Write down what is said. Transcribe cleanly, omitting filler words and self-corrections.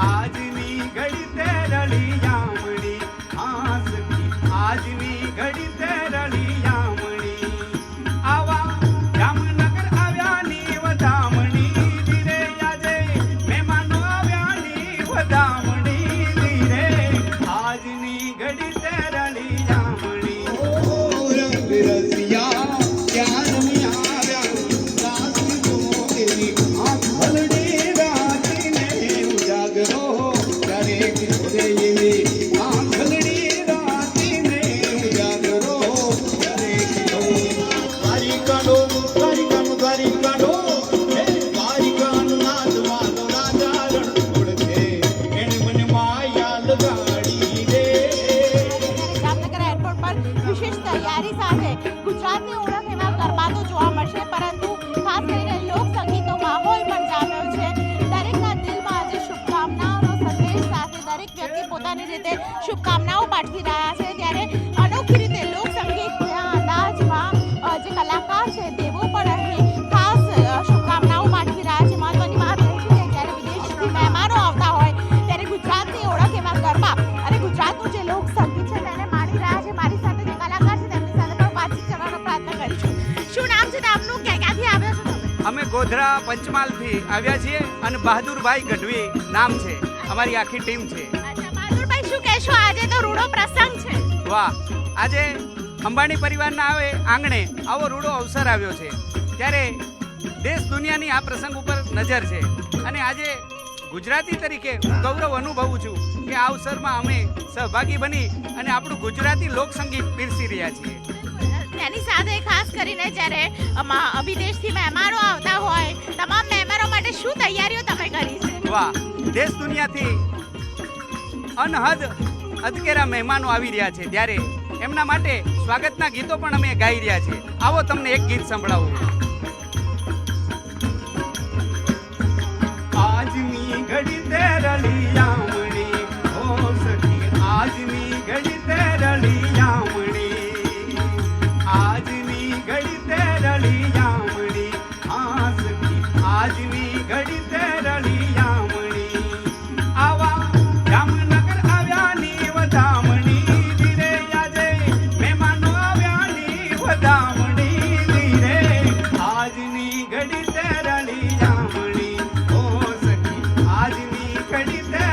આજની ઘડી તે રળી જામણી, હા સખી આજની ઘડી તે રળી જામણી. આવા જામનગર આવ્યા ની વધામણી ધીરે, આજે મહેમાનો આવ્યા ની વધામણી ધીરે. આજની ઘડી તે રળી જામણી. ઓ રંગ રસિયા ક્યાં રમી આવ્યા રાસી જોગેની આંખ ભલડી રાતીને ઉજાગરો ત્યારે કિશોરે એવી આંખ ભલડી રાતીને ઉજાગરો ત્યારે કિશોરે. દ્વારિકાનું હે દ્વારિકાનું નાદવાનો રાજા રણછોડ છે, એને મને માયા લગાડી દે. જામનગર એરપોર્ટ પર વિશેષ તૈયારી સાથે ગુજરાતની ઓળખ એવા ગરબા તો જોવા મળશે, પરંતુ ખાસ કરીને લોક સંગીતનો માહોલ પણ જામ્યો છે. દરેકના દિલમાં આજે શુભકામનાઓનો સંદેશ સાથે દરેક વ્યક્તિ પોતાની રીતે શુભકામનાઓ પાઠવી રહ્યા છે. ત્યારે અનોખી રીતે લોક સંગીતના અંદાજમાં જે કલાકાર છે તેઓ પણ અહીં ખાસ શુભકામનાઓ પાઠવી રહ્યા છે. મહત્વની વાત એ છે કે જ્યારે વિદેશથી મહેમાનો આવતા હોય ત્યારે ગુજરાતની ઓળખ એવા ગરબા અને ગુજરાતનું જે લોક સંગીત છે તેને માણી રહ્યા છે. મારી સાથે જે કલાકાર છે તેમની સાથે પણ વાતચીત કરવાનો પ્રયત્ન કરીશું. શું નામ છે આપનું? ક્યાંથી આવ્યા છો તમે? અમે ગોધરા પંચમહાલથી આવ્યા છીએ અને બહાદુરભાઈ ગઢવી નામ છે, અમારી આખી ટીમ છે. અચ્છા બહાદુરભાઈ, શું કહેશો? આજે તો રૂડો પ્રસંગ છે. વાહ, આજે અંબાણી પરિવારના આવે આંગણે આવો રૂડો અવસર આવ્યો છે, ત્યારે દેશ દુનિયાની આ પ્રસંગ ઉપર નજર છે અને આજે ગુજરાતી તરીકે હું ગૌરવ અનુભવું છું કે આ અવસરમાં અમે સહભાગી બની અને આપણું ગુજરાતી લોકસંગીત પીરસી રહ્યા છીએ. તેની સાથે ખાસ કરીને જ્યારે વિદેશથી મહેમાનો આવતા હોય તમામ મહેમાનો માટે શું તૈયારીઓ તમે કરી છે? વાહ, દેશ દુનિયાથી અનહદ અદકેરા મહેમાનો આવી રહ્યા છે, ત્યારે એમના માટે સ્વાગતના ગીતો પણ અમે ગાઈ રહ્યા છીએ. આવો તમને એક ગીત સંભળાવું. આજની ઘડી તે રળી જામણી, ઓ સખી આજની ઘડી તે રળી જામણી, આજની ઘડી તે રળી જામણી, હા સખી આજની ઘડી તે રળી જામણી. આવા જામનગર આવ્યા ની વધામણી ધીરે, આજે મહેમાનો આવ્યા ની વધામણી ધીરે. આજની ઘડી તે રળી જામણી, ઓ સખી આજની ઘડી તે